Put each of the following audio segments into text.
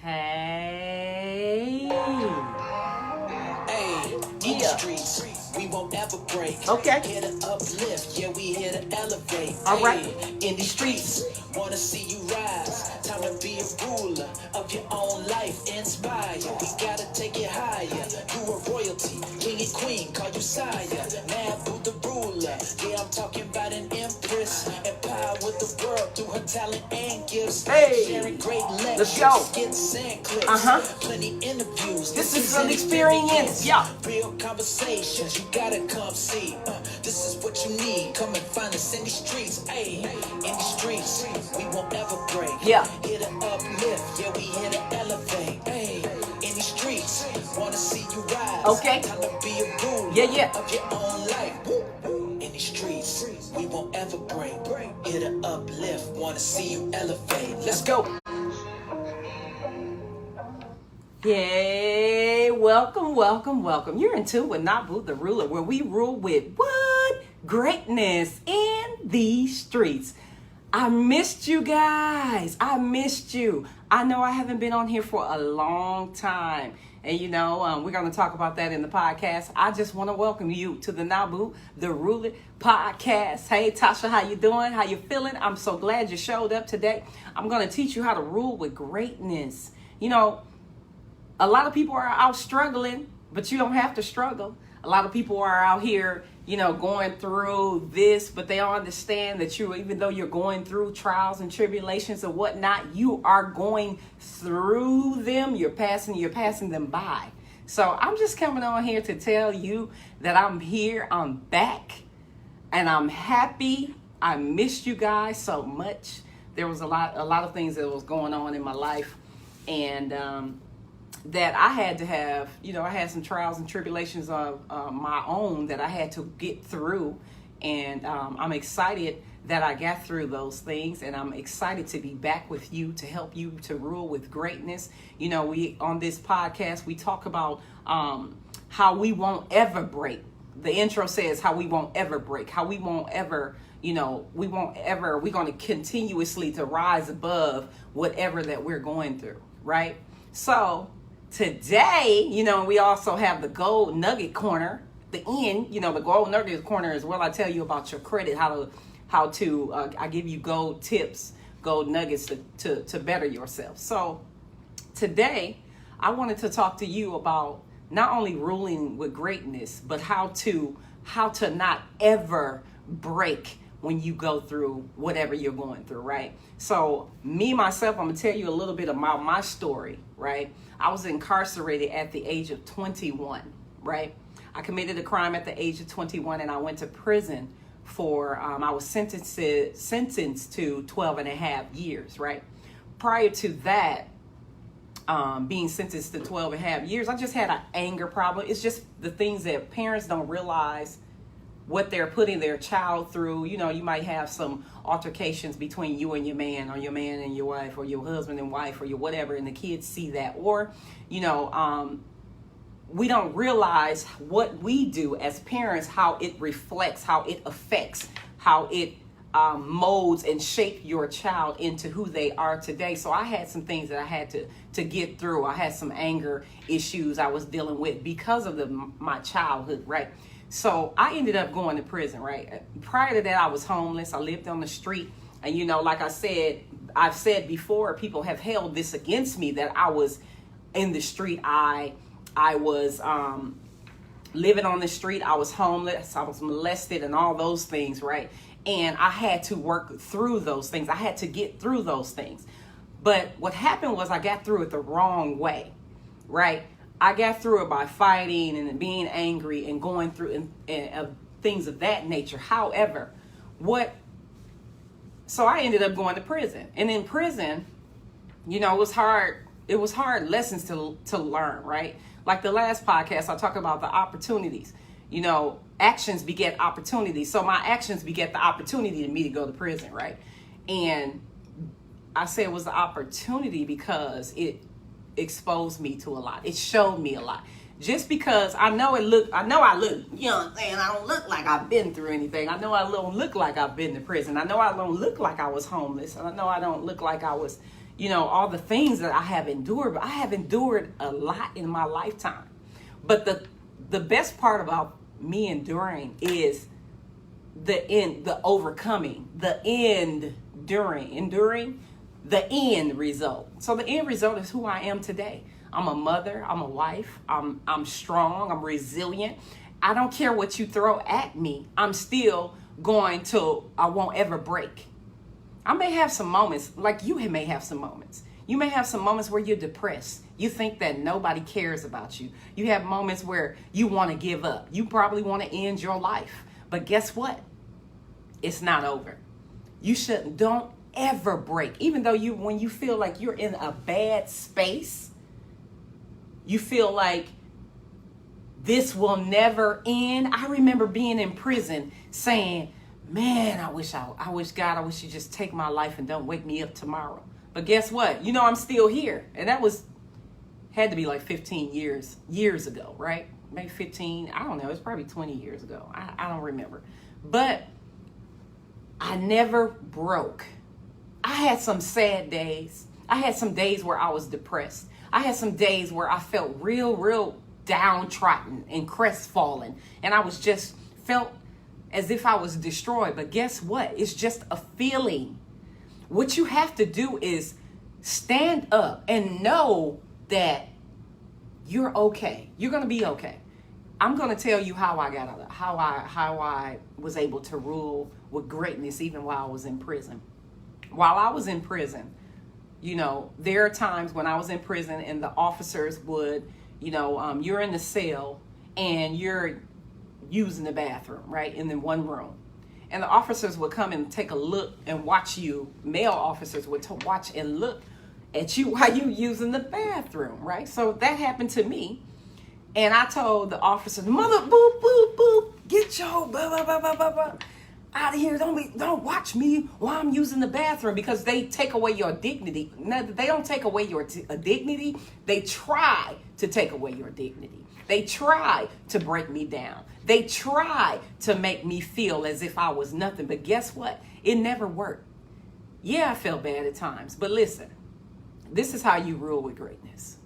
Hey. Hey, in the streets, we won't ever break. Okay. Here to uplift, yeah, we here to elevate. All right. In these streets, wanna see you rise. Time to be a ruler of your own life. Inspire, we gotta take it higher. You a royalty, king and queen, call you sire. Nabutheruler, yeah, I'm talking about an empress. Empower with the world through her talent and gifts. Hey, sharing great lectures, let's go. skits and clips. Plenty interviews. This is an experience, yeah. Real conversations, you gotta come see. This is what you need. Come and find us in the streets. Ayy, in the streets, we won't ever break. Yeah. Here to uplift, yeah, we here to elevate. Ayy, in the streets, wanna see you rise. Okay. Time to be a ruler of your own life. In the streets, we won't ever break. Here to uplift, wanna see you elevate. Let's go. Yay, welcome. You're in tune with Nabutheruler, where we rule with what? Greatness in these streets. I missed you guys. I missed you. I know I haven't been on here for a long time. And we're going to talk about that in the podcast. I just want to welcome you to the Nabutheruler podcast. Hey, Tasha, how you doing? How you feeling? I'm so glad you showed up today. I'm going to teach you how to rule with greatness. A lot of people are out struggling, but you don't have to struggle. A lot of people are out here, going through this, but they don't understand that even though you're going through trials and tribulations and whatnot, you are going through them. You're passing them by. So I'm just coming on here to tell you that I'm here, I'm back, and I'm happy. I missed you guys so much. There was a lot of things that was going on in my life, and that I had to have, I had some trials and tribulations of my own that I had to get through. And I'm excited that I got through those things. And I'm excited to be back with you to help you to rule with greatness. We on this podcast, we talk about how we won't ever break. The intro says how we won't ever break, how we won't ever, we're going to continuously to rise above whatever that we're going through. Right. So today, we also have the gold nugget corner, the end, the gold nugget corner is where I tell you about your credit, how to I give you gold tips, gold nuggets to better yourself. So today I wanted to talk to you about not only ruling with greatness, but how to not ever break when you go through whatever you're going through, right? So myself, I'm gonna tell you a little bit about my story, right? I was incarcerated at the age of 21, right? I committed a crime at the age of 21 and I went to prison for, I was sentenced to 12 and a half years, right? Prior to that, being sentenced to 12 and a half years, I just had an anger problem. It's just the things that parents don't realize what they're putting their child through. You might have some altercations between you and your man, or your man and your wife, or your husband and wife, or your whatever, and the kids see that. Or, we don't realize what we do as parents, how it reflects, how it affects, how it molds and shape your child into who they are today. So I had some things that I had to get through. I had some anger issues I was dealing with because of my childhood, right? So I ended up going to prison, right? Prior to that, I was homeless. I lived on the street. And, like I've said before, people have held this against me that I was in the street. I was living on the street. I was homeless. I was molested and all those things, right? And I had to work through those things. I had to get through those things. But what happened was I got through it the wrong way, right? I got through it by fighting and being angry and going through and things of that nature. However, so I ended up going to prison. And in prison, it was hard. It was hard lessons to learn, right? Like the last podcast, I talked about the opportunities. Actions beget opportunities. So my actions beget the opportunity to me to go to prison, right? And I say it was the opportunity because it exposed me to a lot. It showed me a lot. Just because I know I look, you know what I'm saying? I don't look like I've been through anything. I know I don't look like I've been to prison. I know I don't look like I was homeless. I know I don't look like I was, all the things that I have endured. But I have endured a lot in my lifetime. But the best part about me enduring is the end, the overcoming, the enduring, the end result. So the end result is who I am today. I'm a mother, I'm a wife, I'm strong, I'm resilient. I don't care what you throw at me. I'm still I won't ever break. I may have some moments, like you may have some moments. You may have some moments where you're depressed. You think that nobody cares about you. You have moments where you want to give up. You probably want to end your life. But guess what? It's not over. Don't ever break. Even though when you feel like you're in a bad space, you feel like this will never end. I remember being in prison saying, man, I wish you just take my life and don't wake me up tomorrow. But guess what? I'm still here. And that had to be like 15 years ago, right? Maybe 15. I don't know. It's probably 20 years ago. I don't remember. But I never broke. I had some sad days. I had some days where I was depressed. I had some days where I felt real downtrodden and crestfallen. And I was just felt as if I was destroyed. But guess what? It's just a feeling. What you have to do is stand up and know that you're okay. You're going to be okay. I'm going to tell you how I got out of how I was able to rule with greatness even while I was in prison. While I was in prison, there are times when I was in prison and the officers would, you're in the cell and you're using the bathroom, right, in the one room. And the officers would come and take a look and watch you. Male officers would watch and look at you while you using the bathroom, right? So that happened to me. And I told the officers, mother, boop, boop, boop, get your blah, blah, blah, blah, blah, blah, out of here. Don't watch me while I'm using the bathroom, because they take away your dignity. No, they don't take away your dignity. They try to take away your dignity. They try to break me down. They try to make me feel as if I was nothing. But guess what? It never worked. Yeah, I felt bad at times. But listen, this is how you rule with greatness.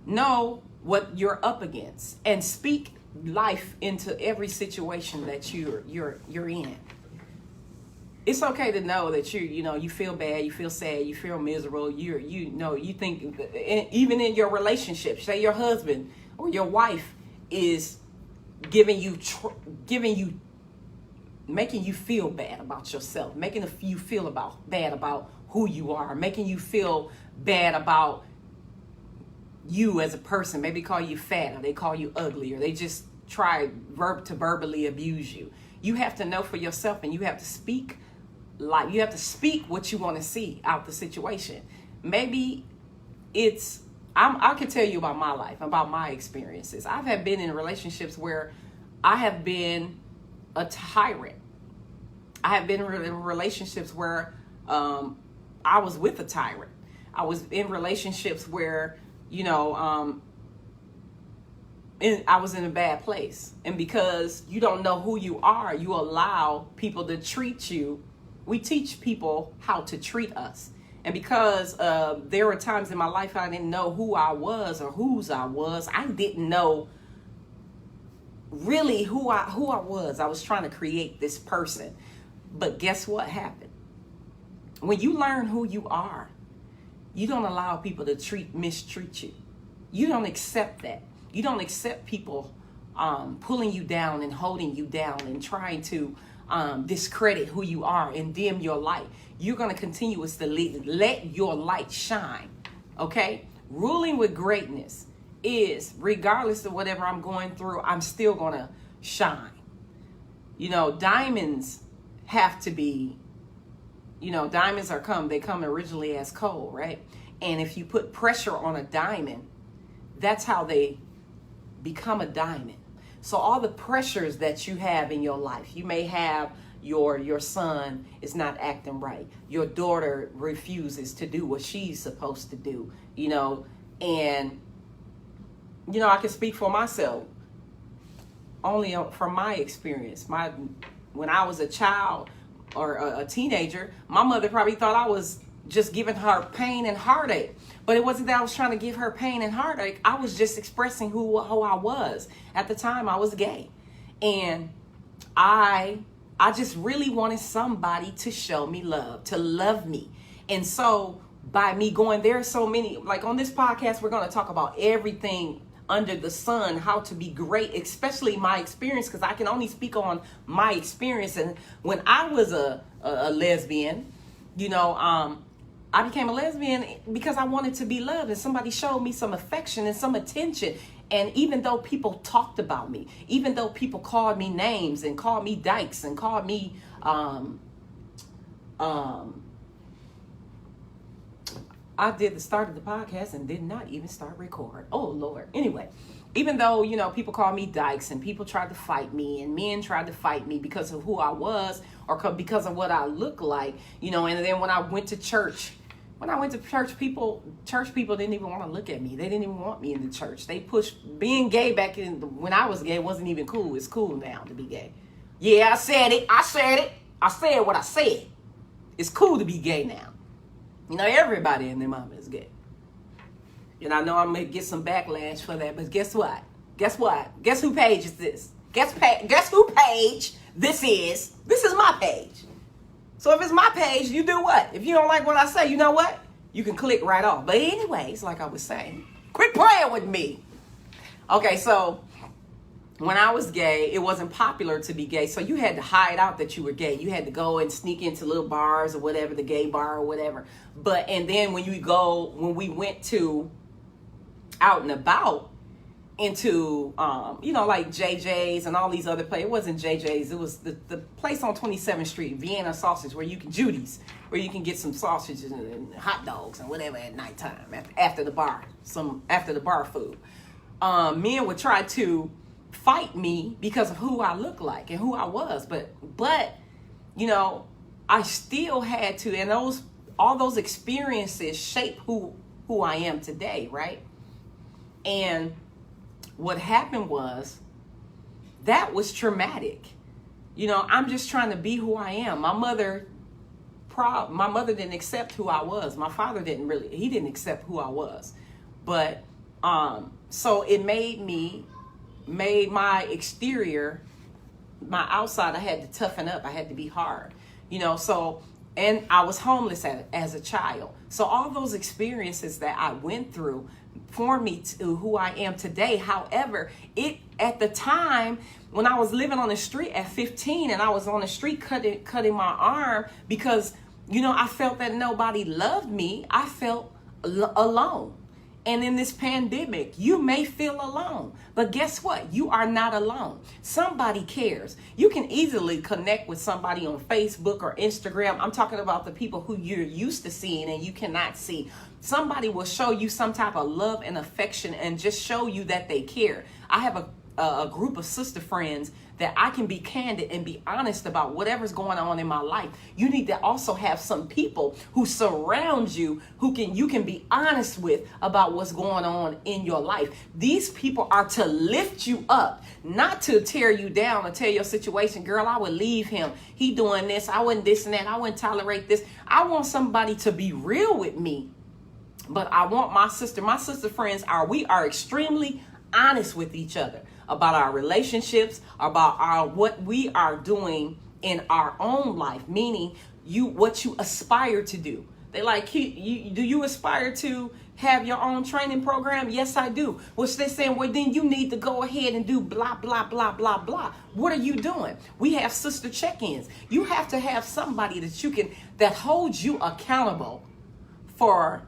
Know what you're up against and speak life into every situation that you're in. It's okay to know that you feel bad, you feel sad, you feel miserable. You think even in your relationship, say your husband or your wife is making you feel bad about yourself, making you feel bad about who you are, making you feel bad about you as a person. Maybe call you fat, or they call you ugly, or they just try to verbally abuse you. You have to know for yourself, and you have to speak life. You have to speak what you want to see out the situation. Maybe I can tell you about my life, about my experiences. I have been in relationships where I have been a tyrant. I have been in relationships where I was with a tyrant. I was in relationships where I was in a bad place. And because you don't know who you are, you allow people to treat you. We teach people how to treat us. And because there were times in my life I didn't know who I was or whose I was. I didn't know really who I was. I was trying to create this person. But guess what happened? When you learn who you are, you don't allow people to mistreat you. You don't accept that. You don't accept people pulling you down and holding you down and trying to discredit who you are and dim your light. You're going to continuously let your light shine. Okay? Ruling with greatness is, regardless of whatever I'm going through, I'm still going to shine. Diamonds have to be, diamonds they come originally as coal, right? And if you put pressure on a diamond, that's how they become a diamond. So all the pressures that you have in your life, you may have your son is not acting right. Your daughter refuses to do what she's supposed to do, and, I can speak for myself only from my experience. When I was a child or a teenager, my mother probably thought I was just giving her pain and heartache. But it wasn't that I was trying to give her pain and heartache. I was just expressing who I was. At the time, I was gay. And I just really wanted somebody to show me love, to love me. And so by me going there, so many, like on this podcast, we're going to talk about everything under the sun, how to be great, especially my experience, because I can only speak on my experience. And when I was a lesbian, I became a lesbian because I wanted to be loved, and somebody showed me some affection and some attention. And even though people talked about me, even though people called me names and called me dykes and called me I did the start of the podcast and did not even start recording. Oh, Lord. Anyway, even though, people called me dykes and people tried to fight me and men tried to fight me because of who I was or because of what I looked like, and then when I went to church, church people didn't even want to look at me. They didn't even want me in the church. They pushed being gay back when I was gay wasn't even cool. It's cool now to be gay. Yeah, I said it. I said what I said. It's cool to be gay now. Everybody and their mama is gay. And I know I'm going to get some backlash for that, but guess what? Guess who page is this? Guess who page this is? This is my page. So if it's my page, you do what? If you don't like what I say, you know what? You can click right off. But anyways, like I was saying, quit playing with me. Okay, so when I was gay, it wasn't popular to be gay. So you had to hide out that you were gay. You had to go and sneak into little bars or whatever, the gay bar or whatever. And then when we went to out and about into, like JJ's and all these other places. It wasn't JJ's. It was the place on 27th Street, Vienna Sausage, Judy's, where you can get some sausages and hot dogs and whatever at nighttime after the bar food. Men would try to fight me because of who I looked like and who I was. But I still had to, and all those experiences shape who I am today, right? And what happened was that was traumatic. I'm just trying to be who I am. My mother didn't accept who I was. My father he didn't accept who I was. But so it made my exterior, my outside, I had to toughen up. I had to be hard, and I was homeless as a child. So all those experiences that I went through formed me to who I am today. However, at the time when I was living on the street at 15 and I was on the street cutting my arm because, I felt that nobody loved me. I felt alone. And in this pandemic, you may feel alone, but guess what? You are not alone. Somebody cares. You can easily connect with somebody on Facebook or Instagram. I'm talking about the people who you're used to seeing and you cannot see. Somebody will show you some type of love and affection and just show you that they care. I have a group of sister friends that I can be candid and be honest about whatever's going on in my life. You need to also have some people who surround you you can be honest with about what's going on in your life. These people are to lift you up, not to tear you down or tell your situation, girl, I would leave him. He doing this. I wouldn't this and that. I wouldn't tolerate this. I want somebody to be real with me. But I want my sister friends we are extremely honest with each other about our relationships, about what we are doing in our own life, meaning what you aspire to do. They like, do you aspire to have your own training program? Yes, I do. Which they're saying, well, then you need to go ahead and do blah, blah, blah, blah, blah. What are you doing? We have sister check-ins. You have to have somebody that holds you accountable for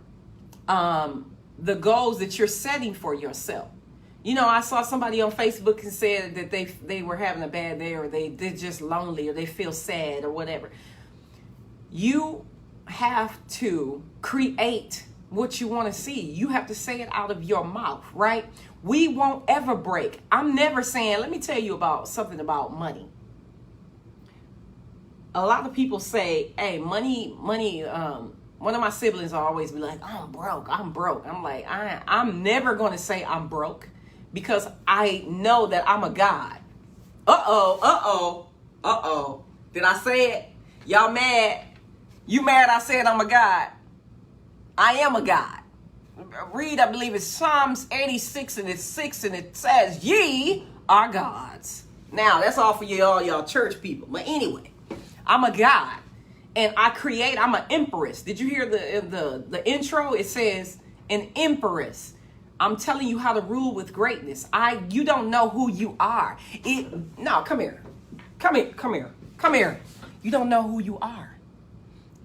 the goals that you're setting for yourself. I saw somebody on Facebook and said that they were having a bad day or they're just lonely or they feel sad or whatever. You have to create what you want to see. You have to say it out of your mouth, right? We won't ever break. I'm never saying, let me tell you about something about money. A lot of people say, hey, money, one of my siblings will always be like, I'm broke. I'm like, I'm never going to say I'm broke. Because I know that I'm a God. Uh-oh. Did I say it? Y'all mad? You mad I said I'm a God? I am a God. Read, I believe it's Psalms 86 and it's 6, and it says, ye are gods. Now, that's all for you, all y'all church people. But anyway, I'm a God. And I'm an empress. Did you hear the intro? It says an empress. I'm telling you how to rule with greatness. You don't know who you are. Come here. Come here. You don't know who you are.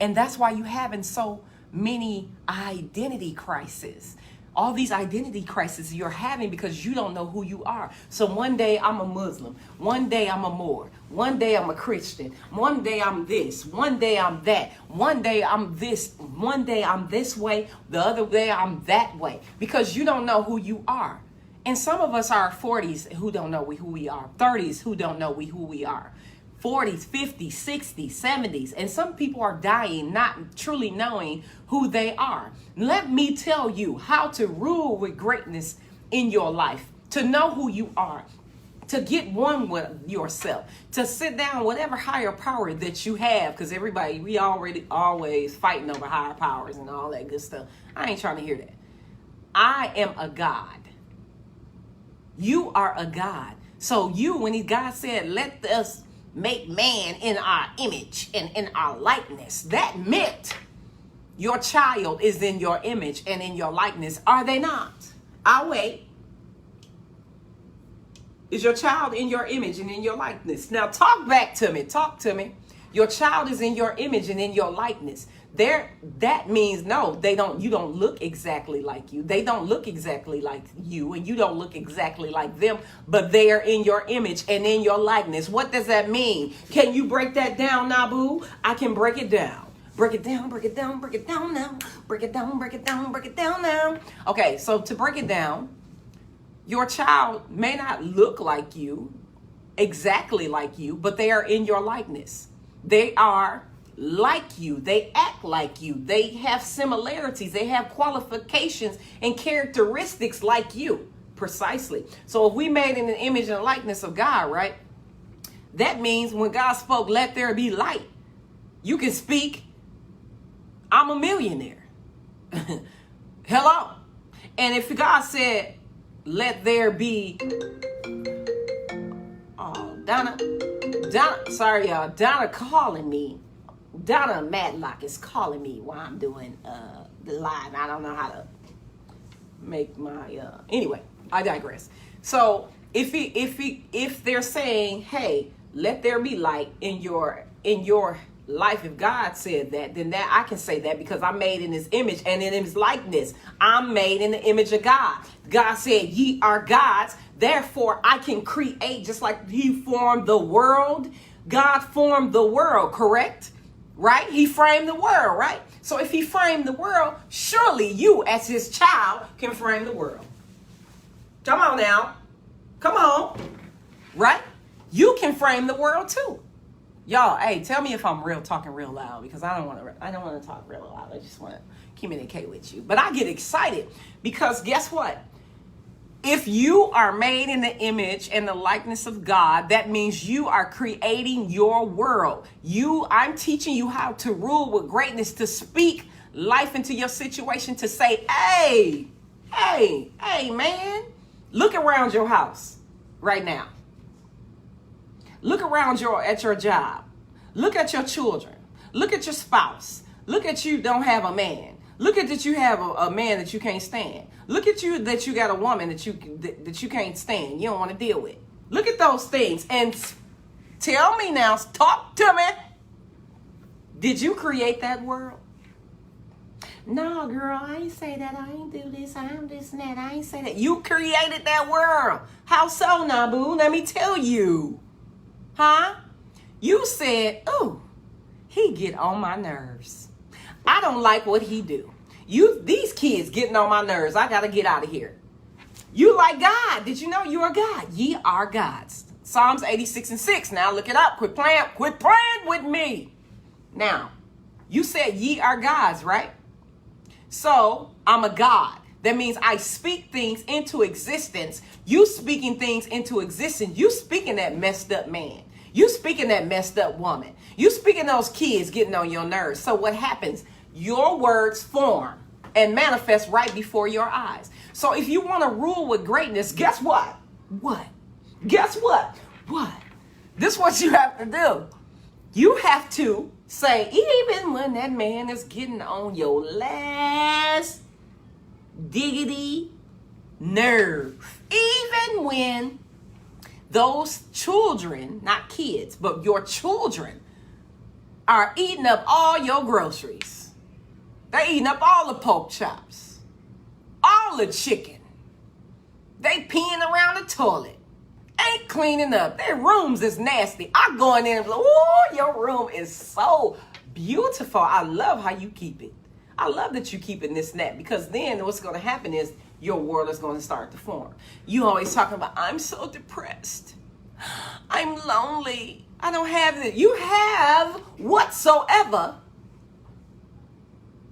And that's why you having so many identity crises. All these identity crises you're having because you don't know who you are. So one day I'm a Muslim. One day I'm a Moor. One day I'm a Christian. One day I'm this. One day I'm that. One day I'm this. One day I'm this way. The other day I'm that way. Because you don't know who you are. And some of us are 40s who don't know who we are. 30s who don't know who we are. 40s, 50s, 60s, 70s. And some people are dying not truly knowing who they are. Let me tell you how to rule with greatness in your life. To know who you are. To get one with yourself. To sit down whatever higher power that you have. Because we always fighting over higher powers and all that good stuff. I ain't trying to hear that. I am a God. You are a God. So when God said, let us make man in our image and in our likeness, that meant your child is in your image and in your likeness. Are they not? I'll wait. Is your child in your image and in your likeness? Now talk back to me. Talk to me. Your child is in your image and in your likeness. That means no, you don't look exactly like you. They don't look exactly like you, and you don't look exactly like them, but they are in your image and in your likeness. What does that mean? Can you break that down, Nabu? I can break it down. Break it down, break it down, break it down now. Break it down, break it down, break it down now. Okay, so to break it down, your child may not look like you, exactly like you, but they are in your likeness. They are like you. They act like you. They have similarities. They have qualifications and characteristics like you. Precisely. So if we made in the image and likeness of God, right? That means when God spoke, let there be light. You can speak, I'm a millionaire. Hello. And if God said, let there be, Donna, sorry y'all, Donna calling me. Donna Matlock is calling me while I'm doing the live. I don't know how to make my anyway, I digress. So if they're saying, hey, let there be light in your life, if God said that, then that I can say that because I'm made in his image and in his likeness. I'm made in the image of God. God said, ye are gods, therefore I can create. Just like he formed the world, God formed the world, correct? Right? He framed the world, right? So if he framed the world, surely you as his child can frame the world. Come on now. Come on. Right? You can frame the world too. Y'all, hey, tell me if I'm talking real loud, because I don't want to talk real loud. I just want to communicate with you. But I get excited because guess what? If you are made in the image and the likeness of God, that means you are creating your world. I'm teaching you how to rule with greatness, to speak life into your situation, to say, hey, man, look around your house right now. Look around at your job. Look at your children. Look at your spouse. Look at you don't have a man. Look at that you have a man that you can't stand. Look at you that you got a woman that you can't stand. You don't want to deal with. Look at those things and tell me now, talk to me. Did you create that world? No, girl, I ain't say that. I ain't do this. I am this and that. I ain't say that. You created that world. How so, Nabu? Let me tell you. Huh? You said, oh, he get on my nerves. I don't like what he do. These kids getting on my nerves. I got to get out of here. You like God. Did you know you are God? Ye are gods. Psalms 86 and 6. Now look it up. Quit playing with me. Now, you said ye are gods, right? So I'm a God. That means I speak things into existence. You speaking things into existence. You speaking that messed up man. You speaking that messed up woman. You speaking those kids getting on your nerves. So what happens? Your words form. and manifest right before your eyes. So if you want to rule with greatness, guess what? What? Guess what? What? This is what you have to do. You have to say, even when that man is getting on your last diggity nerve, even when those children, not kids, but your children are eating up all your groceries. They're eating up all the pork chops, all the chicken. They peeing around the toilet. Ain't cleaning up. Their rooms is nasty. I go in there and be like, oh, your room is so beautiful. I love how you keep it. I love that you keep it this and that, because then what's going to happen is your world is going to start to form. You always talking about, I'm so depressed. I'm lonely. I don't have it. You have whatsoever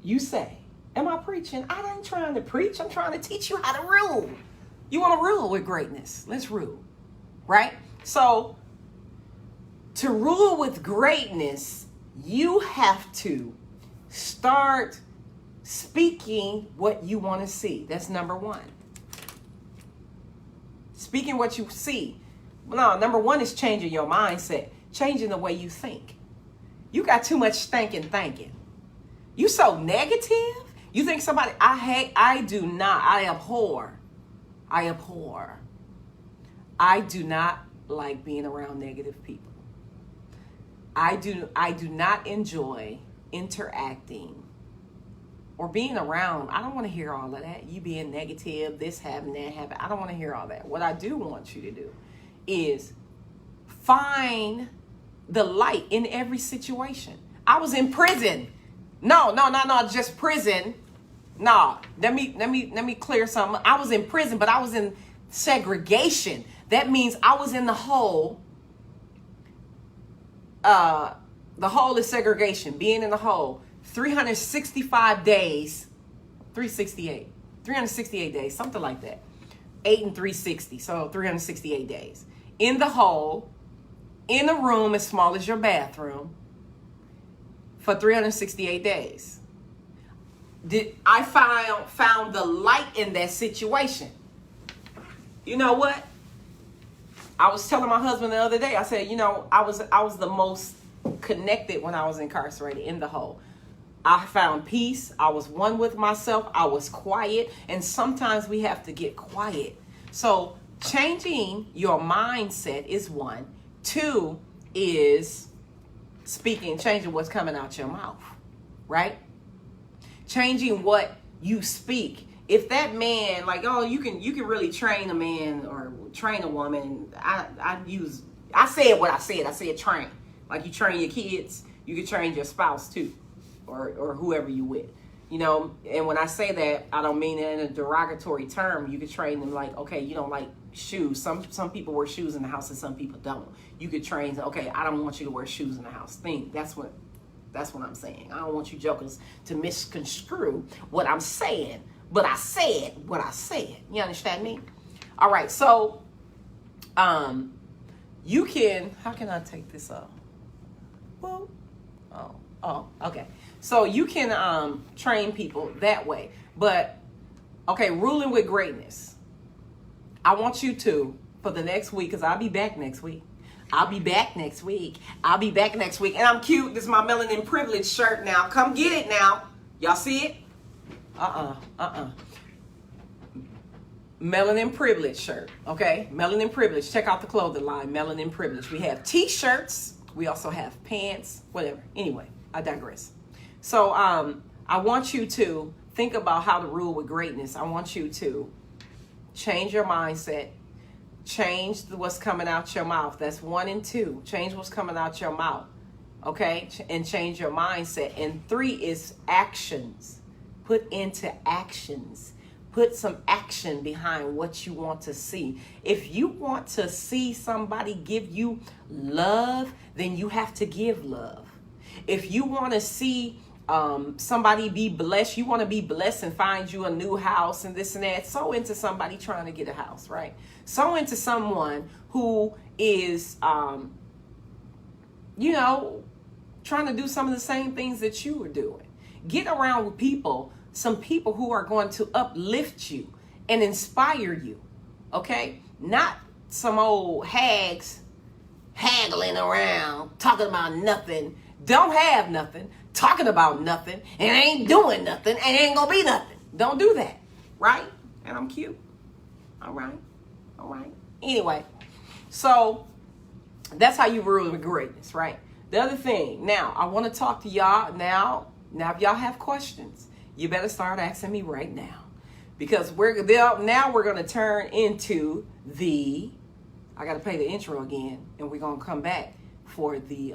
you say. Am I preaching? I ain't trying to preach. I'm trying to teach you how to rule. You want to rule with greatness. Let's rule. Right? So, to rule with greatness, you have to start speaking what you want to see. That's number one. Speaking what you see. No, number one is changing your mindset. Changing the way you think. You got too much thinking. You so negative. You think somebody, I do not, I abhor. I do not like being around negative people. I do not enjoy interacting or being around. I don't want to hear all of that. You being negative, this happened, that happened. I don't want to hear all that. What I do want you to do is find the light in every situation. I was in prison. No, just prison. No, let me clear something. I was in prison, but I was in segregation. That means I was in the hole. The hole is segregation. Being in the hole. 365 days. 368 days. Something like that. 8 and 360. So 368 days. In the hole. In a room as small as your bathroom. For 368 days. I found the light in that situation. You know what? I was telling my husband the other day, I said, I was the most connected when I was incarcerated, in the hole. I found peace. I was one with myself. I was quiet. And sometimes we have to get quiet. So changing your mindset is one. Two is changing what's coming out your mouth, right? Changing what you speak. If that man, like, oh, you can really train a man or train a woman. I said what I said. I said train. Like you train your kids, you can train your spouse too, or whoever you with. And when I say that, I don't mean it in a derogatory term. You could train them like, okay, you don't like shoes. Some people wear shoes in the house and some people don't. You could train, okay, I don't want you to wear shoes in the house. That's what I'm saying. I don't want you jokers to misconstrue what I'm saying. But I said what I said. You understand me? All right. So, you can, how can I take this off? Well, oh, okay. So you can train people that way. But, okay, ruling with greatness. I want you to, for the next week, because I'll be back next week. And I'm cute. This is my melanin privilege shirt now. Come get it now. Y'all see it? Melanin privilege shirt. Okay? Melanin privilege. Check out the clothing line. Melanin privilege. We have t-shirts. We also have pants. Whatever. Anyway, I digress. So I want you to think about how to rule with greatness. I want you to change your mindset. Change what's coming out your mouth. That's 1 and 2. Change what's coming out your mouth. Okay? And change your mindset. And 3 is actions. Put into actions. Put some action behind what you want to see. If you want to see somebody give you love, then you have to give love. If you want to see somebody be blessed, you want to be blessed and find you a new house and this and that, sow into somebody trying to get a house, right? Sow into someone who is, trying to do some of the same things that you are doing. Get around with people some people who are going to uplift you and inspire you, okay? Not some old hags haggling around, talking about nothing, don't have nothing, talking about nothing, and ain't doing nothing, and ain't gonna be nothing. Don't do that, right? And I'm cute. All right. Anyway, so that's how you rule with greatness, right? The other thing, now, I want to talk to y'all now. Now, if y'all have questions, you better start asking me right now. Because now we're going to turn into I got to play the intro again, and we're going to come back for the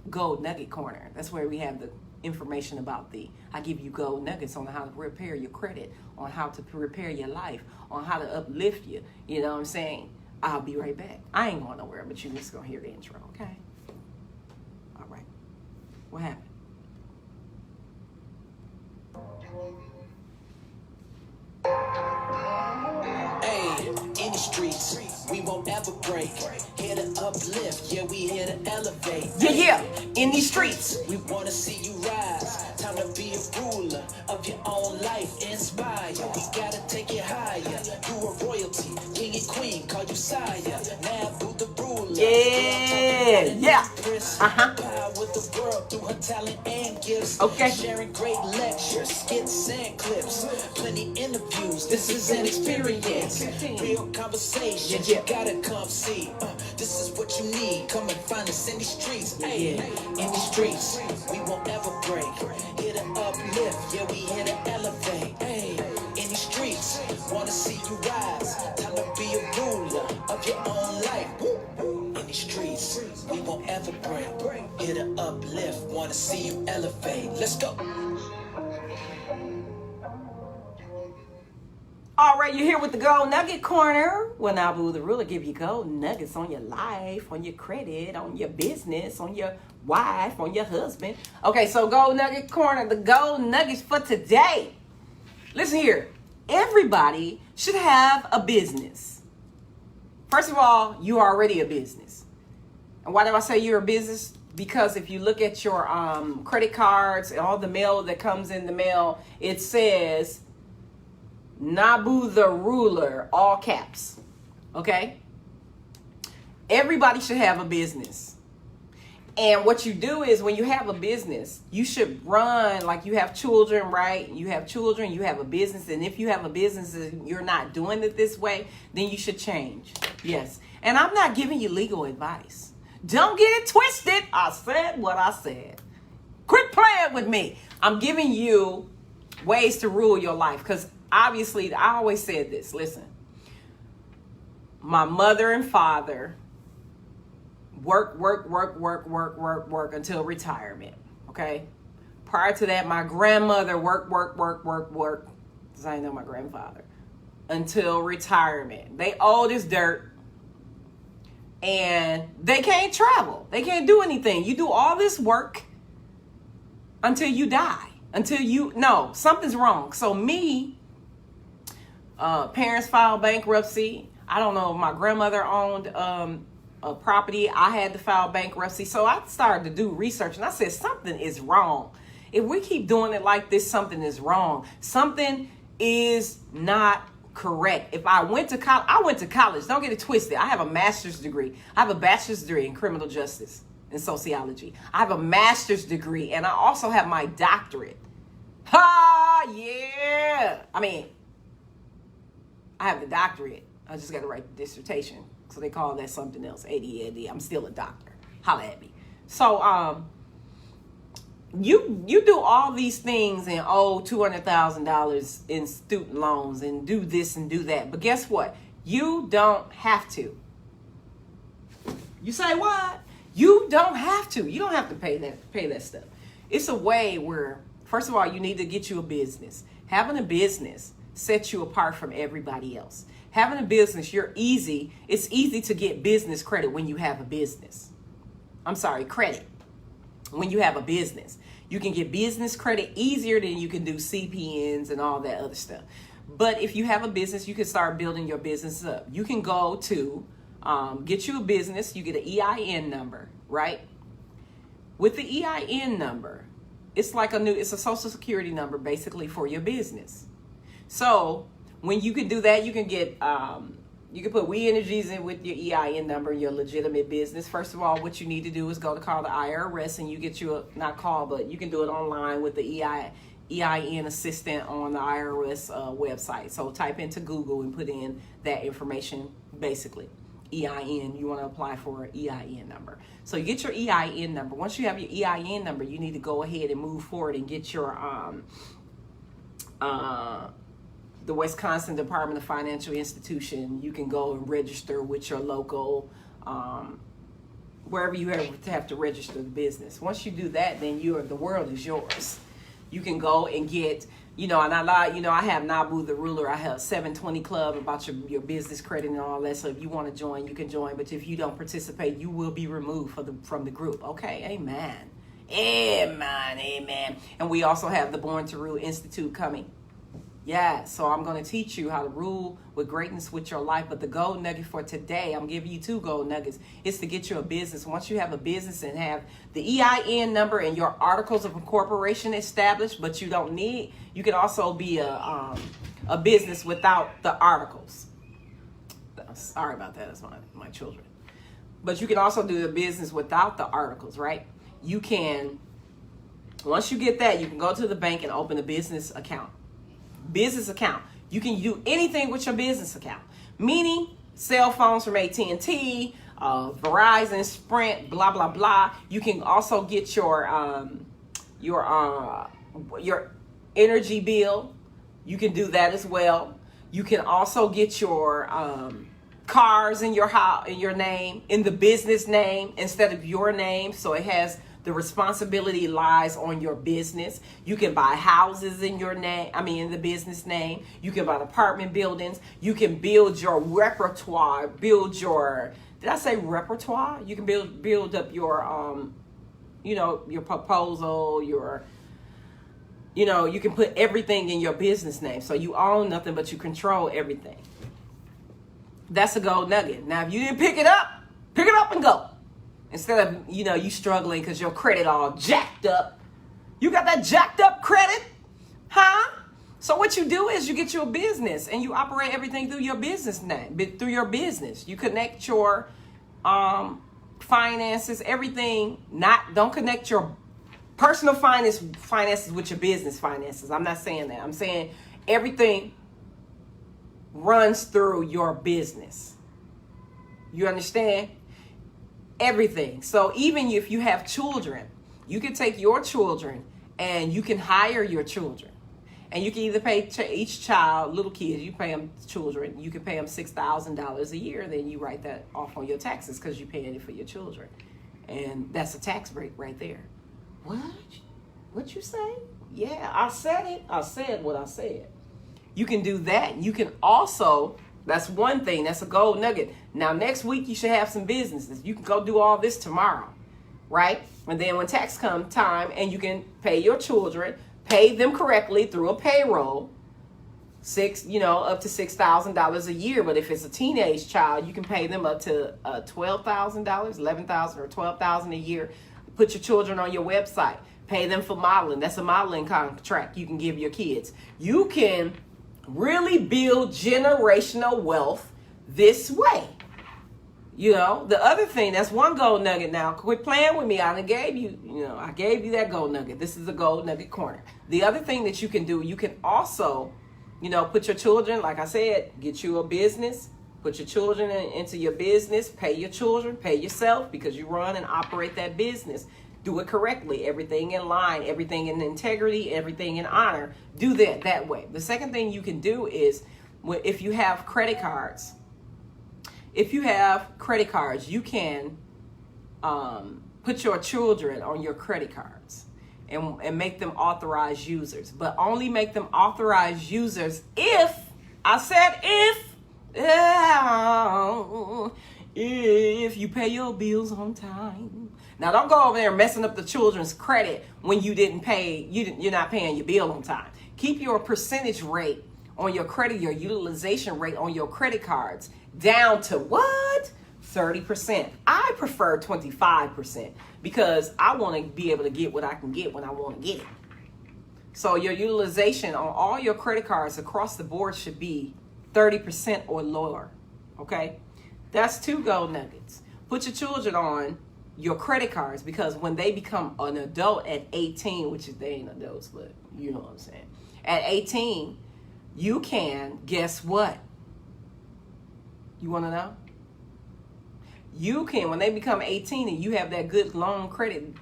Gold Nugget Corner. That's where we have the information about I give you gold nuggets on how to repair your credit, on how to repair your life, on how to uplift you. You know what I'm saying? I'll be right back. I ain't going nowhere, but you just going to hear the intro, okay? All right. What happened? Hey, in the streets, we won't ever break. Here to uplift, yeah, we here to elevate. Yeah, in these streets. We want to see you rise. Time to be a ruler of your own life. Inspire. We gotta take it higher. You are royalty, king and queen, call you sire. Nabutheruler. Yeah. Power with the world through her talent and gifts. Okay. Sharing great lectures, skits and clips. Plenty interviews. This is an experience. Real conversations. You gotta come see. This is what you need. Come and find us in the streets. Hey, in the streets, we won't ever break. Here to uplift, yeah, we here to elevate. Hey, in the streets, wanna see you rise. Time to be a ruler of your own life. In the streets, we won't ever break. Here to uplift, wanna see you elevate. Let's go. All right, you're here with the Gold Nugget Corner. Well, Nabutheruler give you gold nuggets on your life, on your credit, on your business, on your wife, on your husband. Okay, so Gold Nugget Corner, the gold nuggets for today. Listen here. Everybody should have a business. First of all, you are already a business. And why do I say you're a business? Because if you look at your credit cards and all the mail that comes in the mail, it says Nabutheruler, all caps. Okay? Everybody should have a business. And what you do is when you have a business, you should run like you have children, right? You have children, you have a business. And if you have a business and you're not doing it this way, then you should change. Yes. And I'm not giving you legal advice. Don't get it twisted. I said what I said. Quit playing with me. I'm giving you ways to rule your life. Because obviously, I always said this. Listen, my mother and father work until retirement. Okay. Prior to that, my grandmother work. Because I know my grandfather until retirement. They old as dirt. And they can't travel. They can't do anything. You do all this work until you die. Something's wrong. So parents filed bankruptcy. I don't know if my grandmother owned a property. I had to file bankruptcy. So I started to do research and I said, something is wrong. If we keep doing it like this, something is wrong. Something is not correct. If I went to college. Don't get it twisted. I have a master's degree. I have a bachelor's degree in criminal justice and sociology. I have a master's degree and I also have my doctorate. Ha, yeah. I have the doctorate. I just got to write the dissertation. So they call that something else. AD. I'm still a doctor. Holla at me. So, you do all these things and owe $200,000 in student loans and do this and do that. But guess what? You don't have to. You say what? You don't have to. You don't have to pay that stuff. It's a way where, first of all, you need to get you a business. Having a business sets you apart from everybody else. Having a business, it's easy to get business credit when you have a business. Credit. When you have a business. You can get business credit easier than you can do CPNs and all that other stuff. But if you have a business, you can start building your business up. You can go to get you a business. You get an EIN number, right? With the EIN number, it's like it's a social security number basically for your business. So when you can do that, you can get, you can put We Energies in with your EIN number, your legitimate business. First of all, what you need to do is go to call the IRS, and you get not call, but you can do it online with the EIN assistant on the IRS website. So type into Google and put in that information, basically. EIN, you want to apply for an EIN number. So you get your EIN number. Once you have your EIN number, you need to go ahead and move forward and get your the Wisconsin Department of Financial Institution. You can go and register with your local, wherever you have to register the business. Once you do that, then the world is yours. You can go and get, and I have Nabutheruler. I have 720 Club about your business credit and all that. So if you want to join, you can join. But if you don't participate, you will be removed from the group. Okay, amen. Amen. And we also have the Born to Rule Institute coming. Yeah, so I'm going to teach you how to rule with greatness with your life. But the gold nugget for today, I'm giving you 2 gold nuggets, is to get you a business. Once you have a business and have the EIN number and your articles of incorporation established, but you can also be a business without the articles. Sorry about that, that's my children. But you can also do the business without the articles, right? You can, once you get that, you can go to the bank and open a business account. You can do anything with your business account, meaning cell phones from AT&T, Verizon, Sprint, blah blah blah. You can also get your energy bill. You can do that as well. You can also get your cars in your name, in the business name instead of your name, so it has the responsibility lies on your business. You can buy houses in your name, in the business name. You can buy apartment buildings. You can build your repertoire, did I say repertoire? You can build up your, your proposal, you can put everything in your business name. So you own nothing, but you control everything. That's a gold nugget. Now, if you didn't pick it up and go. Instead of, you struggling because your credit all jacked up. You got that jacked up credit? Huh? So what you do is you get you a business and you operate everything through your business name, through your business. You connect your finances, everything. Don't connect your personal finances with your business finances. I'm not saying that. I'm saying everything runs through your business. You understand? Everything. So even if you have children, you can take your children and you can hire your children. And you can either pay each child, little kids, you pay them children, you can pay them $6,000 a year. Then you write that off on your taxes because you're paying it for your children. And that's a tax break right there. What? What you say? Yeah, I said it. I said what I said. You can do that. You can also, that's one thing. That's a gold nugget. Now, next week, you should have some businesses. You can go do all this tomorrow, right? And then when tax come time and you can pay your children, pay them correctly through a payroll, up to $6,000 a year. But if it's a teenage child, you can pay them up to $12,000, $11,000 or $12,000 a year. Put your children on your website. Pay them for modeling. That's a modeling contract you can give your kids. You can really build generational wealth this way. The other thing, that's one gold nugget. Now, quit playing with me. I gave you that gold nugget. This is a gold nugget corner. The other thing that you can do, you can also, put your children, like I said, get you a business, put your children into your business, pay your children, pay yourself, because you run and operate that business. Do it correctly, everything in line, everything in integrity, everything in honor. Do that way. The second thing you can do is, if you have credit cards, you can put your children on your credit cards and make them authorized users. But only make them authorized users if you pay your bills on time. Now, don't go over there messing up the children's credit when you didn't pay. You're not paying your bill on time. Keep your percentage rate on your credit, your utilization rate on your credit cards down to what? 30%. I prefer 25% because I want to be able to get what I can get when I want to get it. So your utilization on all your credit cards across the board should be 30% or lower. Okay? That's 2 gold nuggets. Put your children on your credit cards, because when they become an adult at 18, which is, they ain't adults, but you know what I'm saying. At 18, you can, guess what? You want to know? You can, when they become 18 and you have that good loan credit,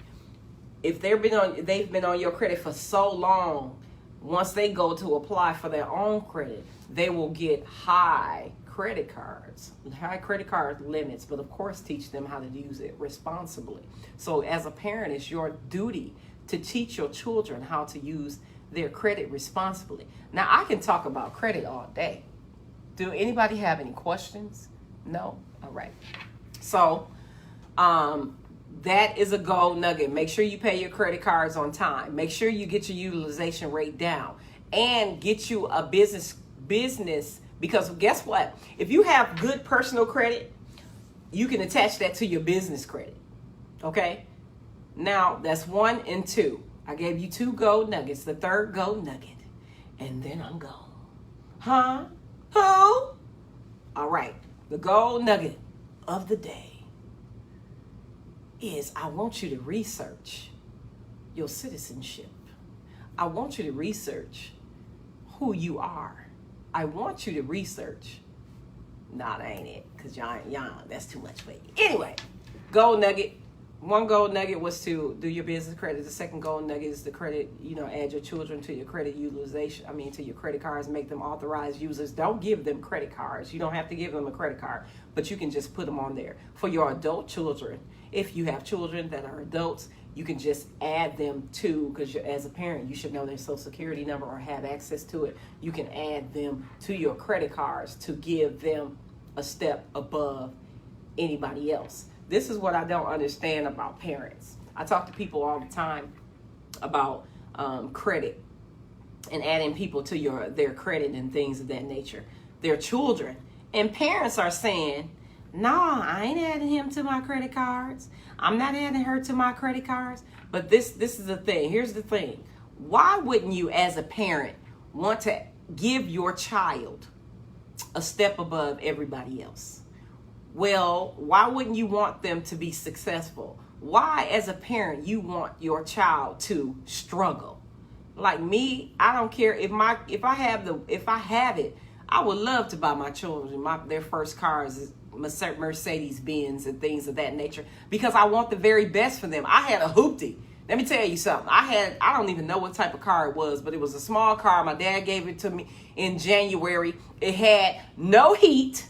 if they've been on your credit for so long, once they go to apply for their own credit, they will get high credit card limits, but of course teach them how to use it responsibly. So as a parent, it's your duty to teach your children how to use their credit responsibly. Now, I can talk about credit all day. Do anybody have any questions? No? All right. So that is a gold nugget. Make sure you pay your credit cards on time. Make sure you get your utilization rate down and get you a business, because guess what? If you have good personal credit, you can attach that to your business credit. Okay? Now, that's 1 and 2. I gave you 2 gold nuggets, the 3rd gold nugget, and then I'm gone. Huh? Who? All right. The gold nugget of the day is, I want you to research your citizenship. I want you to research who you are. I want you to research. Nah, that ain't it, because y'all ain't young. That's too much for you. Anyway, gold nugget. 1 gold nugget was to do your business credit. The 2nd gold nugget is the credit, add your children to your credit utilization. to your credit cards, make them authorized users. Don't give them credit cards. You don't have to give them a credit card, but you can just put them on there. For your adult children, if you have children that are adults, you can just add them to, because as a parent, you should know their social security number or have access to it. You can add them to your credit cards to give them a step above anybody else. This is what I don't understand about parents. I talk to people all the time about credit and adding people to their credit and things of that nature. Their children. And parents are saying, no, I ain't adding him to my credit cards. I'm not adding her to my credit cards. But this is the thing. Here's the thing. Why wouldn't you, as a parent, want to give your child a step above everybody else? Well, why wouldn't you want them to be successful? Why, as a parent, you want your child to struggle? Like me, I don't care if I have it, I would love to buy my children their first cars, Mercedes Benz and things of that nature, because I want the very best for them. I had a hoopty. Let me tell you something. I don't even know what type of car it was, but it was a small car. My dad gave it to me in January. It had no heat.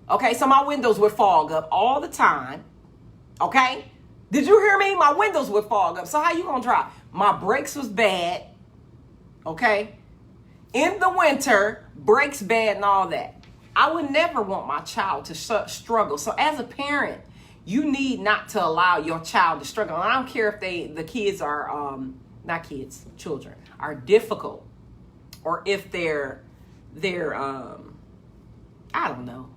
Okay, so my windows would fog up all the time. Okay? Did you hear me? My windows would fog up. So how you gonna drive? My brakes was bad. Okay? In the winter, brakes bad and all that. I would never want my child to struggle. So as a parent, you need not to allow your child to struggle. And I don't care if the kids are, children are difficult, or if they're I don't know.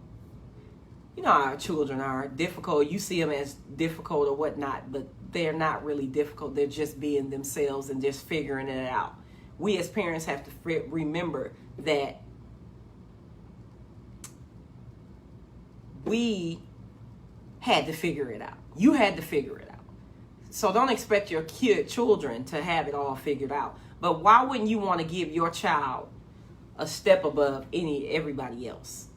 You know how our children are difficult. You see them as difficult or whatnot, but they're not really difficult. They're just being themselves and just figuring it out. We as parents have to remember that we had to figure it out. You had to figure it out. So don't expect your children to have it all figured out. But why wouldn't you want to give your child a step above everybody else?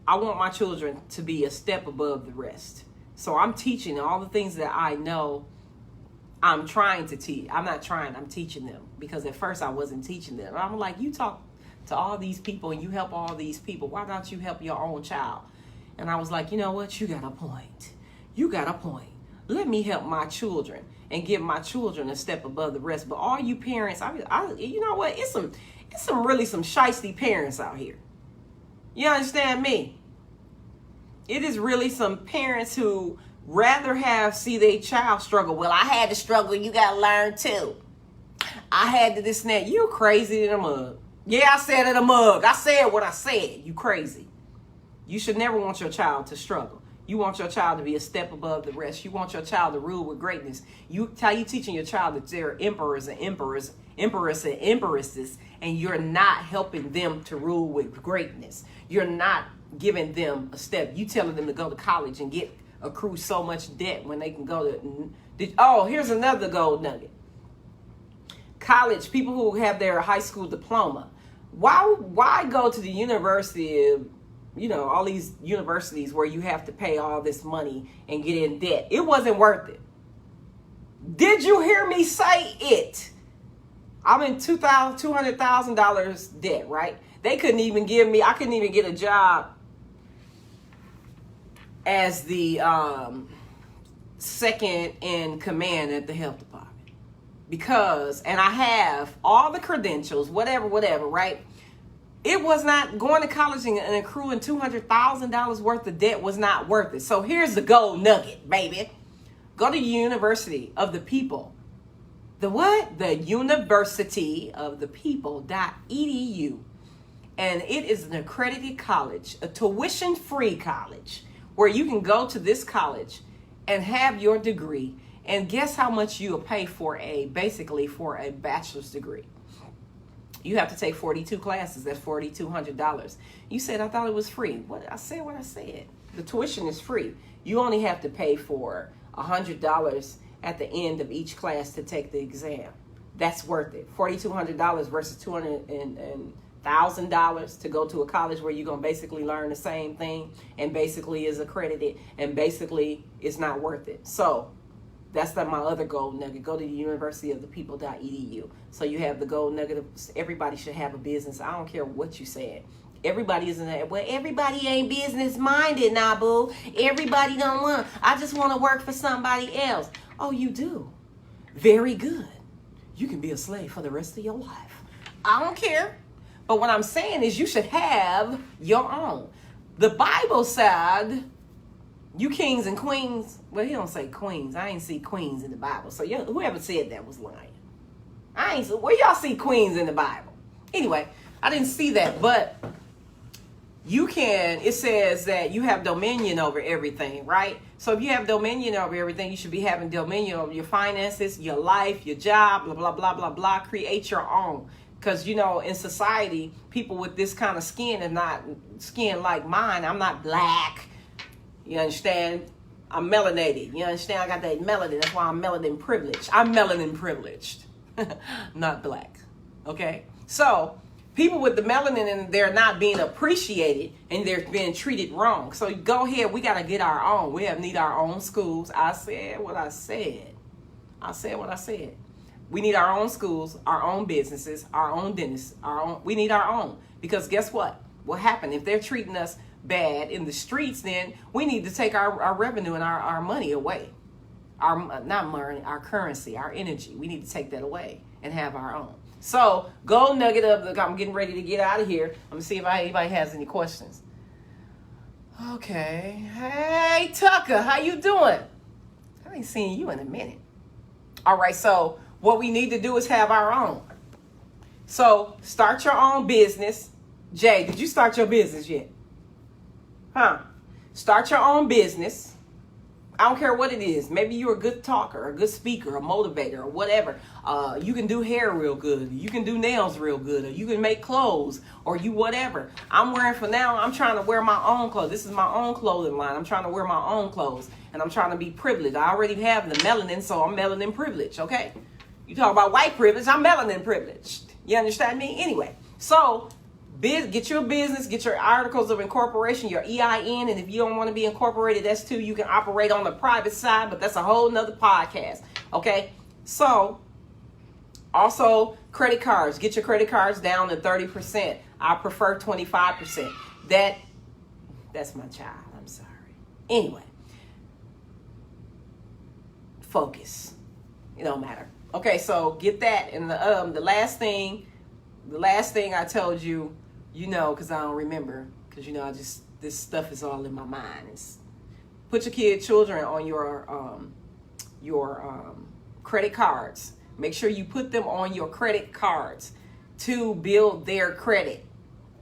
I want my children to be a step above the rest. So I'm teaching all the things that I know. I'm trying to teach. I'm teaching them, because at first I wasn't teaching them. I'm like, you talk to all these people and you help all these people. Why don't you help your own child? And I was like, you know what? You got a point. You got a point. Let me help my children and give my children a step above the rest. But all you parents, you know what? It's some shiesty parents out here. You understand me? It is really some parents who rather see their child struggle. Well, I had to struggle. You got to learn too. I had to this and that. You crazy in a mug. Yeah, I said in a mug. I said what I said. You crazy. You should never want your child to struggle. You want your child to be a step above the rest. You want your child to rule with greatness. You teaching your child that they're emperors and empresses, and you're not helping them to rule with greatness. You're not giving them a step. You telling them to go to college and accrue so much debt when they can go to. Here's another gold nugget. College, people who have their high school diploma. Why go to the university of, all these universities where you have to pay all this money and get in debt? It wasn't worth it. Did you hear me say it? I'm in $200,000 debt, right? I couldn't even get a job as the second in command at the health department. And I have all the credentials, whatever, right? It was not going to college and accruing $200,000 worth of debt was not worth it. So here's the gold nugget, baby. Go to University of the People. The what? The University of the People.edu. And it is an accredited college, a tuition-free college, where you can go to this college and have your degree. And guess how much you'll pay for a bachelor's degree? You have to take 42 classes. That's $4,200. You said, I thought it was free. What I said. The tuition is free. You only have to pay for $100 at the end of each class to take the exam. That's worth it. $4,200 versus $200,000 to go to a college where you're going to basically learn the same thing and basically is accredited and basically it's not worth it. So that's my other gold nugget. Go to the University of the People.edu. So you have the gold nugget of everybody should have a business. I don't care what you said. Everybody isn't that. Well, everybody ain't business minded, Nabu. Everybody don't want. I just want to work for somebody else. Oh, you do? Very good. You can be a slave for the rest of your life. I don't care. But what I'm saying is you should have your own. The Bible said, you kings and queens. Well, he don't say queens. I ain't see queens in the Bible. So whoever said that was lying. Where y'all see queens in the Bible? Anyway, I didn't see that. But it says that you have dominion over everything, right? So if you have dominion over everything, you should be having dominion over your finances, your life, your job, blah, blah, blah, blah, blah. Create your own. Because, in society, people with this kind of skin are not skin like mine. I'm not black. You understand? I'm melanated. You understand? I got that melanin. That's why I'm melanin privileged. I'm melanin privileged. Not black. Okay? So, people with the melanin and they're not being appreciated and they're being treated wrong. So, go ahead. We got to get our own. We need our own schools. I said what I said. We need our own schools, our own businesses, our own dentists, we need our own. Because guess what? What happened? If they're treating us bad in the streets, then we need to take our revenue and our money away. Our currency, our energy. We need to take that away and have our own. So, gold nugget I'm getting ready to get out of here. Let me see if anybody has any questions. Okay. Hey, Tucker, how you doing? I ain't seen you in a minute. All right, so what we need to do is have our own. So start your own business. Jay, did you start your business yet? Start your own business. I don't care what it is. Maybe you're a good talker, a good speaker, a motivator, or whatever. You can do hair real good. You can do nails real good. Or you can make clothes. Or you whatever. I'm trying to wear my own clothes. This is my own clothing line. I'm trying to wear my own clothes. And I'm trying to be privileged. I already have the melanin, so I'm melanin privileged, okay? You talk about white privilege, I'm melanin privileged. You understand me? Anyway, so get your business, get your articles of incorporation, your EIN, and if you don't want to be incorporated, that's too. You can operate on the private side, but that's a whole nother podcast, okay? So, also, credit cards. Get your credit cards down to 30%. I prefer 25%. That's my child. I'm sorry. Anyway. Focus. It don't matter. Okay, so get that. And the last thing I told you, because I don't remember, because this stuff is all in my mind. Put your children on your credit cards. Make sure you put them on your credit cards to build their credit.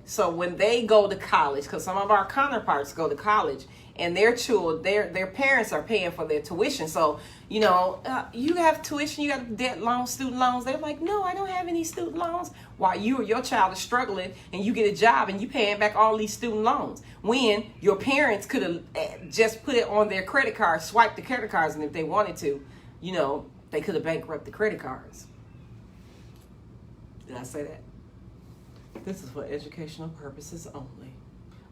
So when they go to college, because some of our counterparts go to college and their children, their parents are paying for their tuition. So, you know, you have tuition, you got debt loans, student loans. They're like, no, I don't have any student loans. While you or your child is struggling and you get a job and you paying back all these student loans. When your parents could have just put it on their credit card, swipe the credit cards, and if they wanted to, you know, they could have bankrupted the credit cards. Did I say that? This is for educational purposes only.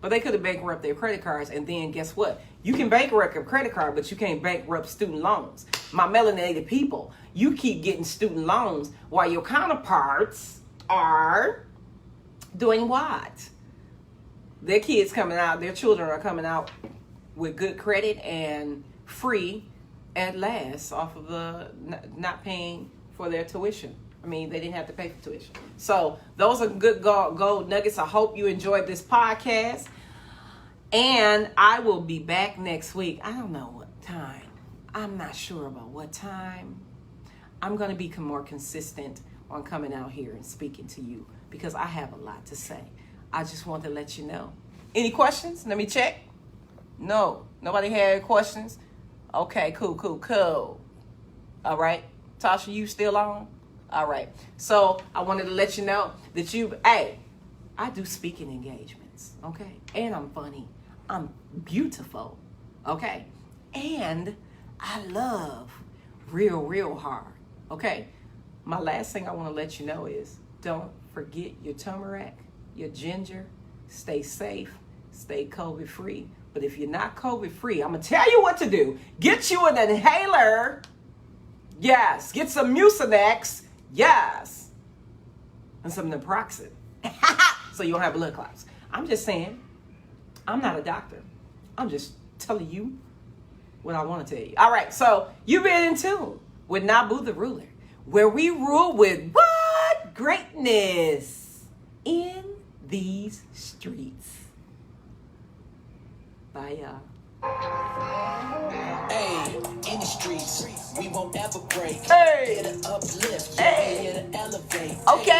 But they could have bankrupted their credit cards, and then guess what? You can bankrupt a credit card, but you can't bankrupt student loans. My melanated people, you keep getting student loans while your counterparts are doing what? Their kids coming out, their children are coming out with good credit and free at last off of the not paying for their tuition. I mean, they didn't have to pay for tuition. So those are good gold nuggets. I hope you enjoyed this podcast. And I will be back next week. I don't know what time. I'm not sure about what time. I'm going to be more consistent on coming out here and speaking to you because I have a lot to say. I just want to let you know. Any questions? Let me check. No. Nobody had questions? Okay, cool. All right. Tasha, you still on? All right. So I wanted to let you know that I do speaking engagements. Okay. And I'm funny. I'm beautiful. Okay. And I love real hard. Okay. My last thing I want to let you know is don't forget your turmeric, your ginger. Stay safe. Stay COVID free. But if you're not COVID free, I'm going to tell you what to do. Get you an inhaler. Yes. Get some Mucinex. Yes. And some naproxen. So you don't have blood clots. I'm just saying, I'm not a doctor. I'm just telling you what I want to tell you. All right. So you've been in tune with Nabutheruler, where we rule with what? Greatness in these streets. Bye, y'all. Hey, in the streets, we won't ever break. Hey. Here to uplift, Hey. here to elevate. Okay.